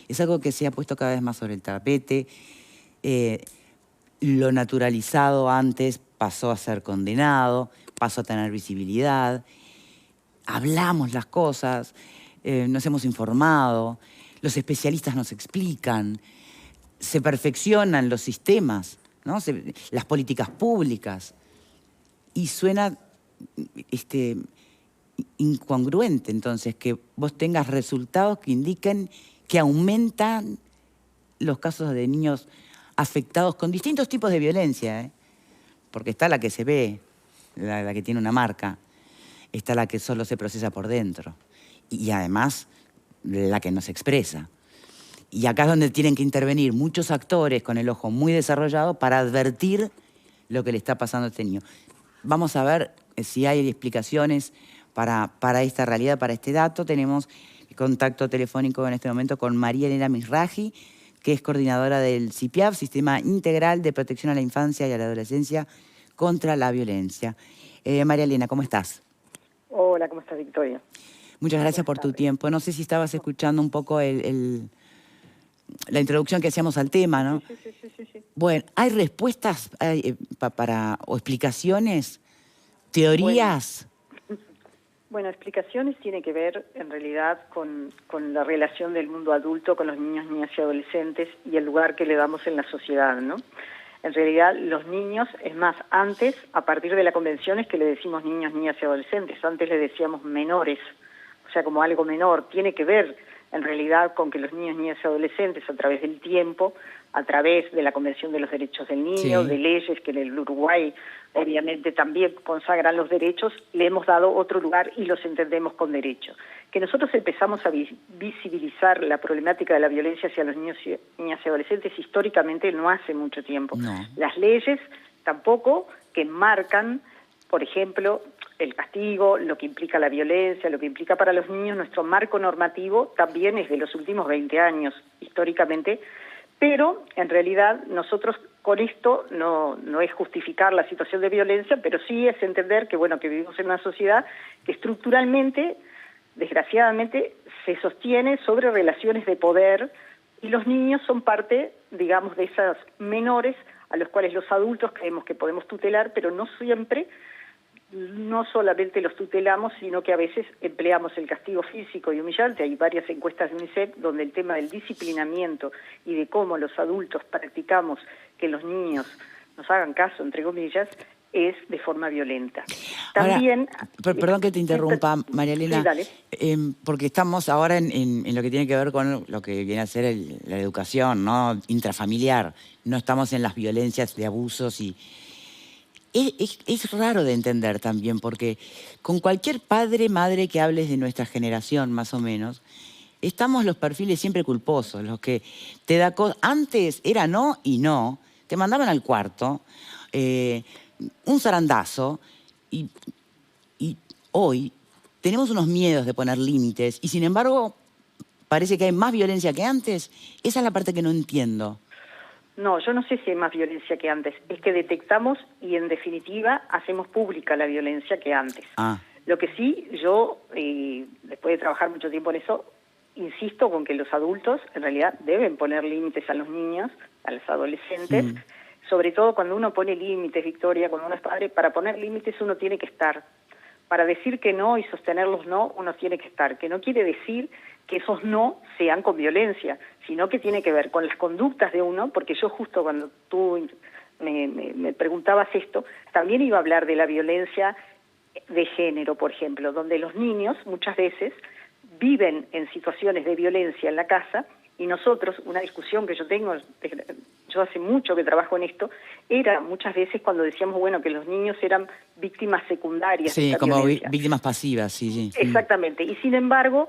Es algo que se ha puesto cada vez más sobre el tapete. Lo naturalizado antes pasó a ser condenado, pasó a tener visibilidad. Hablamos las cosas, nos hemos informado, los especialistas nos explican, se perfeccionan los sistemas, ¿no? Las políticas públicas. Y suena incongruente, entonces, que vos tengas resultados que indiquen que aumentan los casos de niños afectados con distintos tipos de violencia, ¿eh? Porque está la que se ve, la que tiene una marca, está la que solo se procesa por dentro y además la que no se expresa. Y acá es donde tienen que intervenir muchos actores con el ojo muy desarrollado para advertir lo que le está pasando a este niño. Vamos a ver si hay explicaciones para esta realidad, para este dato. Tenemos contacto telefónico en este momento con María Elena Misraji, que es coordinadora del CIPIAV, Sistema Integral de Protección a la Infancia y a la Adolescencia contra la Violencia. María Elena, ¿cómo estás? Hola, ¿cómo estás, Victoria? Muchas gracias por tu tiempo. No sé si estabas escuchando un poco la introducción que hacíamos al tema, ¿no? Sí. Bueno, ¿hay respuestas o explicaciones, teorías? Bueno, explicaciones tiene que ver en realidad con la relación del mundo adulto con los niños, niñas y adolescentes y el lugar que le damos en la sociedad, ¿no? En realidad los niños, es más, antes, a partir de la convención es que le decimos niños, niñas y adolescentes, antes le decíamos menores, o sea, como algo menor, tiene que ver en realidad con que los niños, niñas y adolescentes a través del tiempo, a través de la Convención de los Derechos del Niño, Sí, de leyes que en el Uruguay obviamente también consagran los derechos, le hemos dado otro lugar y los entendemos con derecho. Que nosotros empezamos a visibilizar la problemática de la violencia hacia los niños, niñas y adolescentes históricamente no hace mucho tiempo. no. Las leyes tampoco que marcan, por ejemplo, el castigo, lo que implica la violencia, lo que implica para los niños, nuestro marco normativo también es de los últimos 20 años, históricamente, pero en realidad nosotros con esto no es justificar la situación de violencia, pero sí es entender que, bueno, que vivimos en una sociedad que estructuralmente, desgraciadamente, se sostiene sobre relaciones de poder y los niños son parte, digamos, de esas menores a los cuales los adultos creemos que podemos tutelar, pero no siempre. No solamente los tutelamos, sino que a veces empleamos el castigo físico y humillante. Hay varias encuestas de UNICEF donde el tema del disciplinamiento y de cómo los adultos practicamos que los niños nos hagan caso, entre comillas, es de forma violenta. También... Ahora, perdón que te interrumpa, María Elena, sí, dale. porque estamos ahora en lo que tiene que ver con lo que viene a ser la educación, ¿no? Intrafamiliar. No estamos en las violencias de abusos y... Es raro de entender también, porque con cualquier padre, madre que hables de nuestra generación, más o menos, estamos los perfiles siempre culposos, los que te da antes era no y no, te mandaban al cuarto, un zarandazo, y hoy tenemos unos miedos de poner límites, y sin embargo parece que hay más violencia que antes. Esa es la parte que no entiendo. No, yo no sé si hay más violencia que antes. Es que detectamos y, en definitiva, hacemos pública la violencia que antes. Lo que sí, yo, después de trabajar mucho tiempo en eso, insisto con que los adultos, en realidad, deben poner límites a los niños, a los adolescentes, sobre todo cuando uno pone límites, Victoria, cuando uno es padre, para poner límites uno tiene que estar. Para decir que no y sostener los no, uno tiene que estar. Que no quiere decir que esos no sean con violencia, sino que tiene que ver con las conductas de uno, porque yo justo cuando tú me preguntabas esto, también iba a hablar de la violencia de género, por ejemplo, donde los niños muchas veces viven en situaciones de violencia en la casa y nosotros, una discusión que yo tengo, yo hace mucho que trabajo en esto, era muchas veces cuando decíamos, bueno, que los niños eran víctimas secundarias de esta como violencia. Víctimas pasivas, sí. Exactamente, y sin embargo,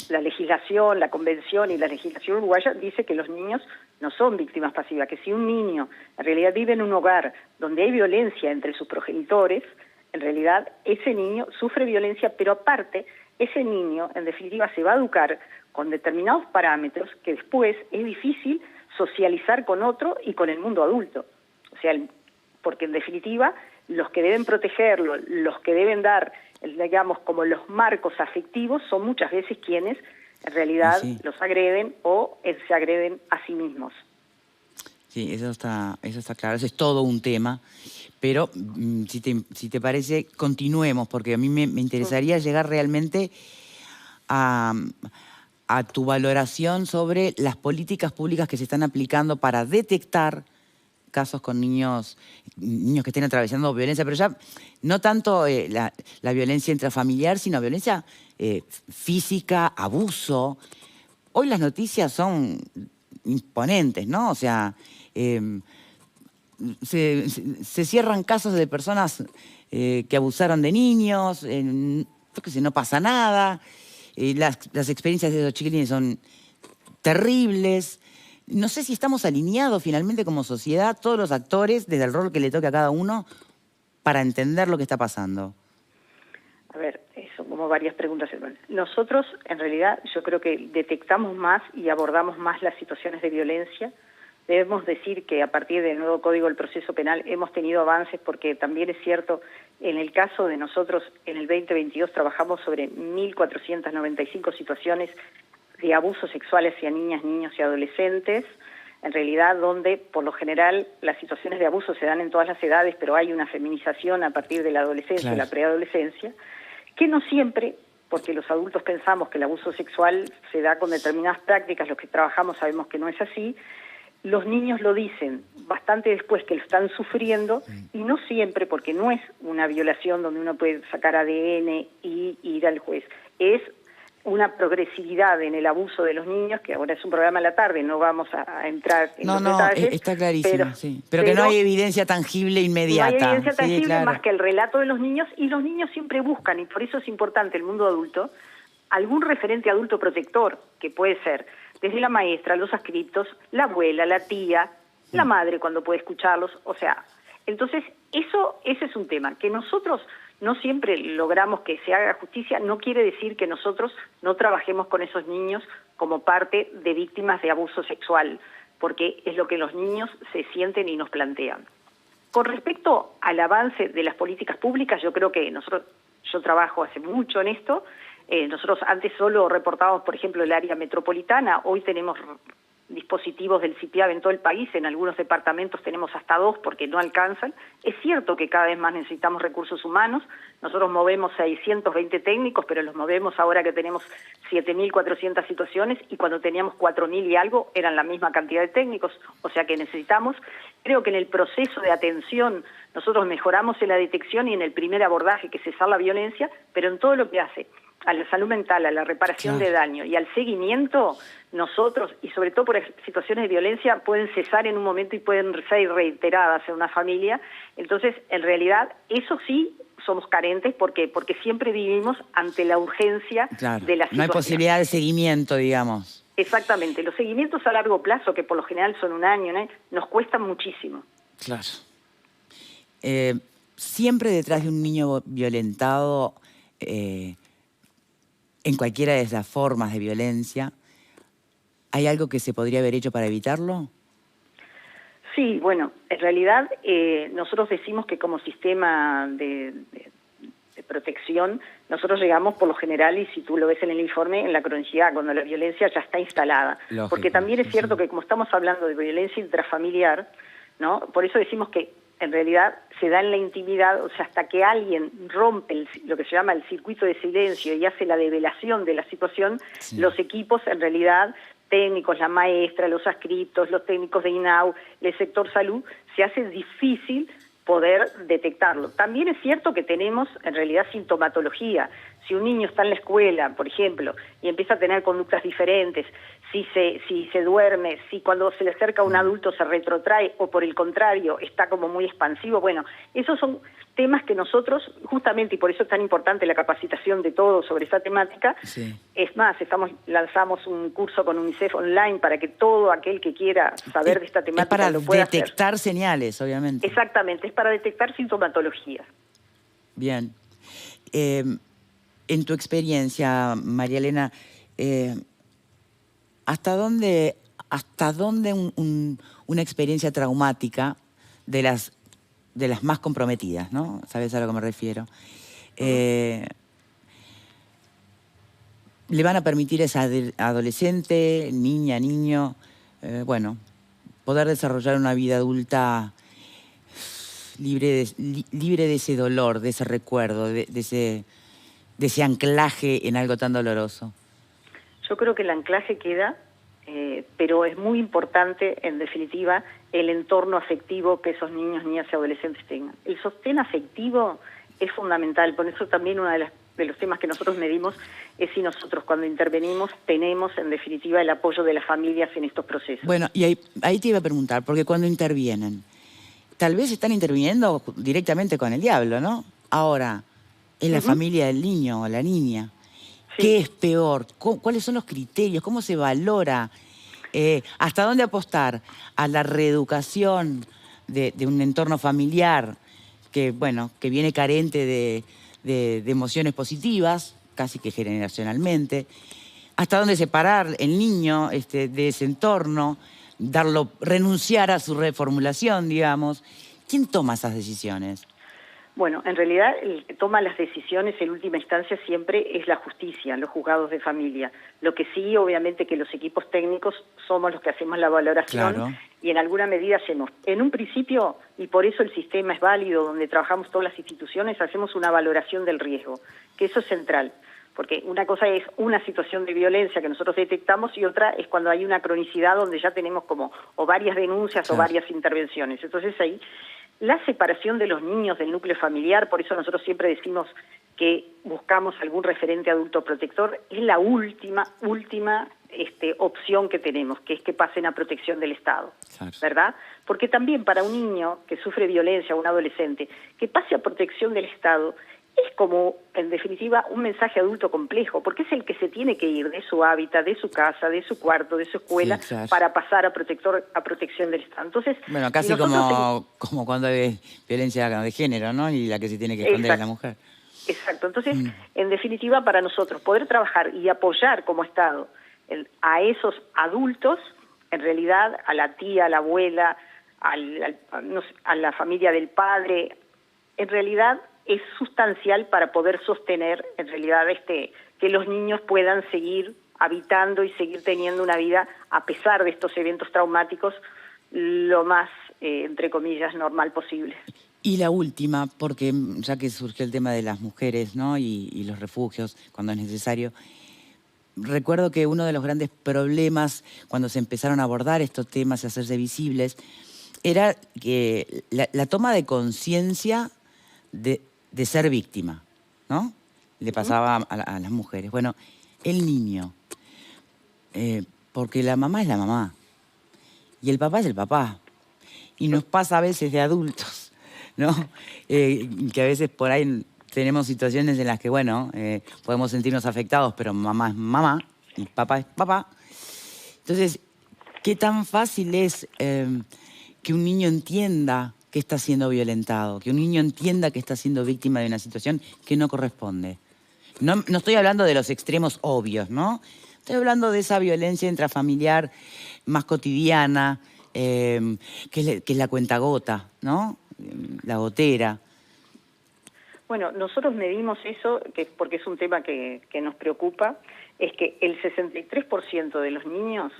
la legislación, la convención y la legislación uruguaya dice que los niños no son víctimas pasivas, que si un niño en realidad vive en un hogar donde hay violencia entre sus progenitores, en realidad ese niño sufre violencia, pero aparte, ese niño en definitiva se va a educar con determinados parámetros que después es difícil socializar con otro y con el mundo adulto. O sea, porque en definitiva los que deben protegerlo, los que deben dar, digamos, como los marcos afectivos, son muchas veces quienes En realidad sí, los agreden o se agreden a sí mismos. Sí, eso está claro, eso es todo un tema. Pero si te parece, continuemos, porque a mí me interesaría llegar realmente a, a tu valoración sobre las políticas públicas que se están aplicando para detectar casos con niños que estén atravesando violencia, pero ya no tanto la violencia intrafamiliar, sino violencia física, abuso. Hoy las noticias son imponentes, ¿no? O sea, se cierran casos de personas que abusaron de niños, yo qué sé, no pasa nada. Las experiencias de esos chiquilines son terribles. No sé si estamos alineados finalmente como sociedad, todos los actores, desde el rol que le toque a cada uno, para entender lo que está pasando. A ver, son como varias preguntas. Nosotros, en realidad, yo creo que detectamos más y abordamos más las situaciones de violencia. Debemos decir que a partir del nuevo Código del Proceso Penal hemos tenido avances, porque también es cierto, en el caso de nosotros, en el 2022 trabajamos sobre 1.495 situaciones de abusos sexuales hacia niñas, niños y adolescentes, en realidad donde por lo general las situaciones de abuso se dan en todas las edades, pero hay una feminización a partir de la adolescencia y la preadolescencia, que no siempre, porque los adultos pensamos que el abuso sexual se da con determinadas prácticas, los que trabajamos sabemos que no es así. Los niños lo dicen bastante después que lo están sufriendo, y no siempre, porque no es una violación donde uno puede sacar ADN y ir al juez. Es una progresividad en el abuso de los niños, que ahora es un programa a la tarde, no vamos a entrar en los detalles. Está clarísimo, pero que no hay evidencia tangible inmediata. No hay evidencia tangible más que el relato de los niños, y los niños siempre buscan, y por eso es importante el mundo adulto, algún referente adulto protector, que puede ser desde la maestra, los adscriptos, la abuela, la tía, la madre cuando puede escucharlos, o sea, entonces ese es un tema, que nosotros no siempre logramos que se haga justicia, no quiere decir que nosotros no trabajemos con esos niños como parte de víctimas de abuso sexual, porque es lo que los niños se sienten y nos plantean. Con respecto al avance de las políticas públicas, yo creo que yo trabajo hace mucho en esto. Nosotros antes solo reportábamos, por ejemplo, el área metropolitana. Hoy tenemos dispositivos del CIPIAB en todo el país, en algunos departamentos tenemos hasta 2 porque no alcanzan. Es cierto que cada vez más necesitamos recursos humanos. Nosotros movemos 620 técnicos, pero los movemos ahora que tenemos 7.400 situaciones, y cuando teníamos 4.000 y algo eran la misma cantidad de técnicos, o sea que necesitamos. Creo que en el proceso de atención nosotros mejoramos en la detección y en el primer abordaje, que es cesar la violencia, pero en todo lo que hace a la salud mental, a la reparación de daño y al seguimiento, nosotros, y sobre todo por situaciones de violencia, pueden cesar en un momento y pueden ser reiteradas en una familia. Entonces, en realidad, eso sí somos carentes porque siempre vivimos ante la urgencia de la situación. No hay posibilidad de seguimiento, digamos. Exactamente. Los seguimientos a largo plazo, que por lo general son un año, ¿no?, nos cuestan muchísimo. Claro. Siempre detrás de un niño violentado, en cualquiera de esas formas de violencia, ¿hay algo que se podría haber hecho para evitarlo? Sí, bueno, en realidad nosotros decimos que como sistema de protección, nosotros llegamos por lo general, y si tú lo ves en el informe, en la cronicidad, cuando la violencia ya está instalada. Lógico, porque también es cierto que como estamos hablando de violencia intrafamiliar, ¿no?, por eso decimos que en realidad se da en la intimidad, o sea, hasta que alguien rompe lo que se llama el circuito de silencio y hace la develación de la situación, los equipos en realidad, técnicos, la maestra, los adscriptos, los técnicos de INAU, el sector salud, se hace difícil poder detectarlo. También es cierto que tenemos en realidad sintomatología. Si un niño está en la escuela, por ejemplo, y empieza a tener conductas diferentes, si se duerme, si cuando se le acerca a un adulto se retrotrae, o por el contrario está como muy expansivo, bueno, esos son temas que nosotros, justamente, y por eso es tan importante la capacitación de todos sobre esta temática. Es más, lanzamos un curso con UNICEF online para que todo aquel que quiera saber de esta temática lo pueda hacer. Para detectar señales, obviamente. Exactamente, es para detectar sintomatología. Bien. En tu experiencia, María Elena, ¿hasta dónde una experiencia traumática de las más comprometidas, ¿no? ¿Sabes a lo que me refiero? le van a permitir a esa adolescente, niña, niño, bueno, poder desarrollar una vida adulta libre de ese dolor, de ese recuerdo, de ese anclaje en algo tan doloroso. Yo creo que el anclaje queda, pero es muy importante, en definitiva, el entorno afectivo que esos niños, niñas y adolescentes tengan. El sostén afectivo es fundamental, por eso también uno de los temas que nosotros medimos es si nosotros cuando intervenimos tenemos, en definitiva, el apoyo de las familias en estos procesos. Bueno, y ahí te iba a preguntar, porque cuando intervienen, tal vez están interviniendo directamente con el diablo, ¿no? Ahora, es la familia del niño o la niña. Sí. ¿Qué es peor? ¿Cuáles son los criterios? ¿Cómo se valora? ¿Hasta dónde apostar? ¿A la reeducación de un entorno familiar que, bueno, que viene carente de emociones positivas, casi que generacionalmente? ¿Hasta dónde separar el niño de ese entorno? Renunciar a su reformulación, digamos. ¿Quién toma esas decisiones? Bueno, en realidad el que toma las decisiones en última instancia siempre es la justicia, los juzgados de familia. Lo que sí, obviamente, que los equipos técnicos somos los que hacemos la valoración. Claro. Y en alguna medida hacemos. En un principio, y por eso el sistema es válido, donde trabajamos todas las instituciones, hacemos una valoración del riesgo, que eso es central. Porque una cosa es una situación de violencia que nosotros detectamos y otra es cuando hay una cronicidad donde ya tenemos como o varias denuncias claro. o varias intervenciones. Entonces ahí la separación de los niños del núcleo familiar, por eso nosotros siempre decimos que buscamos algún referente adulto protector, es la última opción que tenemos, que es que pasen a protección del Estado, claro. ¿verdad? Porque también para un niño que sufre violencia, un adolescente, que pase a protección del Estado, es como, en definitiva, un mensaje adulto complejo, porque es el que se tiene que ir de su hábitat, de su casa, de su cuarto, de su escuela, sí, claro. para pasar a protección del Estado. Entonces, bueno, casi como cuando hay violencia de género, ¿no? Y la que se tiene que esconder es la mujer. Exacto. Entonces, en definitiva, para nosotros, poder trabajar y apoyar como Estado a esos adultos, en realidad, a la tía, a la abuela, a la familia del padre, en realidad es sustancial para poder sostener, en realidad, que los niños puedan seguir habitando y seguir teniendo una vida, a pesar de estos eventos traumáticos, lo más, entre comillas, normal posible. Y la última, porque ya que surgió el tema de las mujeres, ¿no? y los refugios, cuando es necesario, recuerdo que uno de los grandes problemas cuando se empezaron a abordar estos temas y a hacerse visibles, era que la toma de conciencia de ser víctima, ¿no? Le pasaba a las mujeres. Bueno, el niño, porque la mamá es la mamá y el papá es el papá. Y nos pasa a veces de adultos, ¿no? Que a veces por ahí tenemos situaciones en las que, bueno, podemos sentirnos afectados, pero mamá es mamá y papá es papá. Entonces, ¿qué tan fácil es que un niño entienda que está siendo violentado, que un niño entienda que está siendo víctima de una situación que no corresponde? No estoy hablando de los extremos obvios, ¿no? Estoy hablando de esa violencia intrafamiliar más cotidiana, que es la cuentagota, ¿no? La gotera. Bueno, nosotros medimos eso, porque es un tema que nos preocupa, es que el 63% de los niños,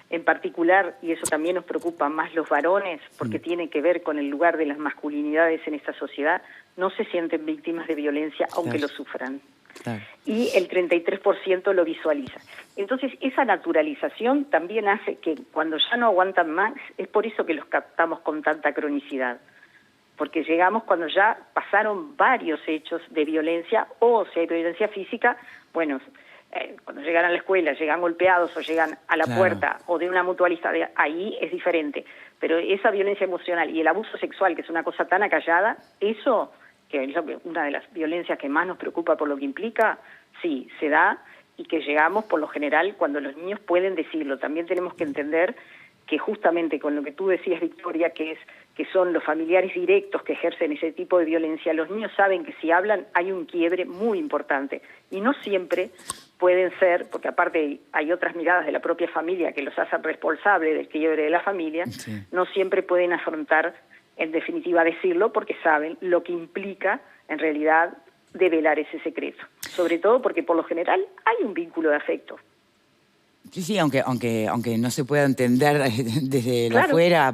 en particular, y eso también nos preocupa más los varones, porque tiene que ver con el lugar de las masculinidades en esta sociedad, no se sienten víctimas de violencia, aunque lo sufran. Claro. Y el 33% lo visualiza. Entonces, esa naturalización también hace que cuando ya no aguantan más, es por eso que los captamos con tanta cronicidad. Porque llegamos cuando ya pasaron varios hechos de violencia, o si hay violencia física, bueno, cuando llegan a la escuela, llegan golpeados o llegan a la puerta o de una mutualista, ahí es diferente. Pero esa violencia emocional y el abuso sexual, que es una cosa tan acallada, eso, que es una de las violencias que más nos preocupa por lo que implica, sí, se da, y que llegamos por lo general cuando los niños pueden decirlo. También tenemos que entender que justamente con lo que tú decías, Victoria, que son los familiares directos que ejercen ese tipo de violencia, los niños saben que si hablan hay un quiebre muy importante. Y no siempre pueden ser, porque aparte hay otras miradas de la propia familia que los hacen responsables del quiebre de la familia, no siempre pueden afrontar, en definitiva, decirlo, porque saben lo que implica, en realidad, develar ese secreto, sobre todo porque por lo general hay un vínculo de afecto. Sí, aunque no se pueda entender desde Claro. afuera,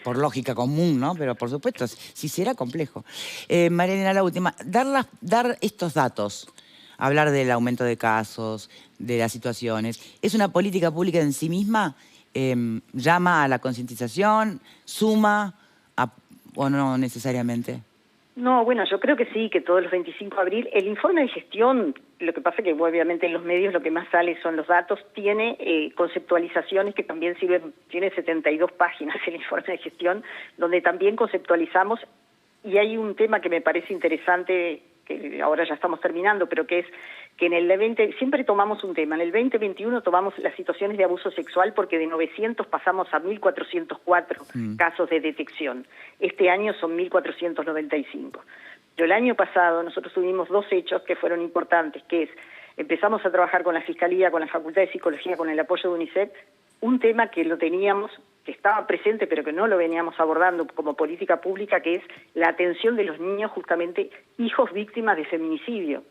por lógica común, ¿no? Pero por supuesto, sí será complejo. María Elena, la última, dar estos datos, hablar del aumento de casos, de las situaciones, ¿es una política pública en sí misma? ¿Llama a la concientización? ¿Suma? ¿O no necesariamente? No, bueno, yo creo que sí, que todos los 25 de abril, el informe de gestión, lo que pasa es que obviamente en los medios lo que más sale son los datos, tiene conceptualizaciones que también sirven, tiene 72 páginas el informe de gestión, donde también conceptualizamos, y hay un tema que me parece interesante, que ahora ya estamos terminando, pero que es que en el 20, siempre tomamos un tema, en el 2021 tomamos las situaciones de abuso sexual porque de 900 pasamos a 1.404 casos de detección. Este año son 1.495. Pero el año pasado nosotros tuvimos 2 hechos que fueron importantes, que es, empezamos a trabajar con la Fiscalía, con la Facultad de Psicología, con el apoyo de UNICEF, un tema que lo teníamos, que estaba presente pero que no lo veníamos abordando como política pública, que es la atención de los niños justamente hijos víctimas de feminicidio.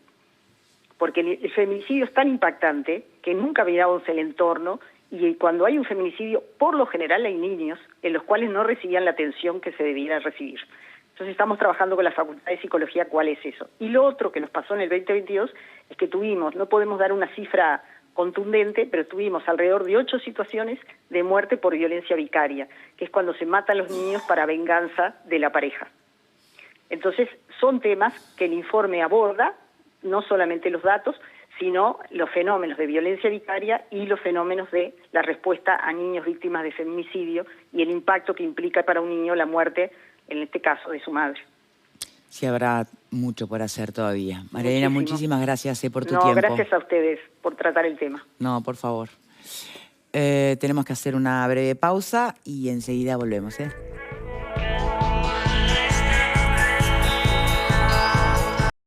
Porque el feminicidio es tan impactante que nunca miramos el entorno y cuando hay un feminicidio, por lo general hay niños en los cuales no recibían la atención que se debiera recibir. Entonces estamos trabajando con la Facultad de Psicología cuál es eso. Y lo otro que nos pasó en el 2022 es que tuvimos, no podemos dar una cifra contundente, pero tuvimos alrededor de 8 situaciones de muerte por violencia vicaria, que es cuando se matan los niños para venganza de la pareja. Entonces son temas que el informe aborda, no solamente los datos, sino los fenómenos de violencia vicaria y los fenómenos de la respuesta a niños víctimas de feminicidio y el impacto que implica para un niño la muerte, en este caso, de su madre. Sí, habrá mucho por hacer todavía. María Elena, muchísimas gracias por tu tiempo. No, gracias a ustedes por tratar el tema. No, por favor. Tenemos que hacer una breve pausa y enseguida volvemos, ¿eh?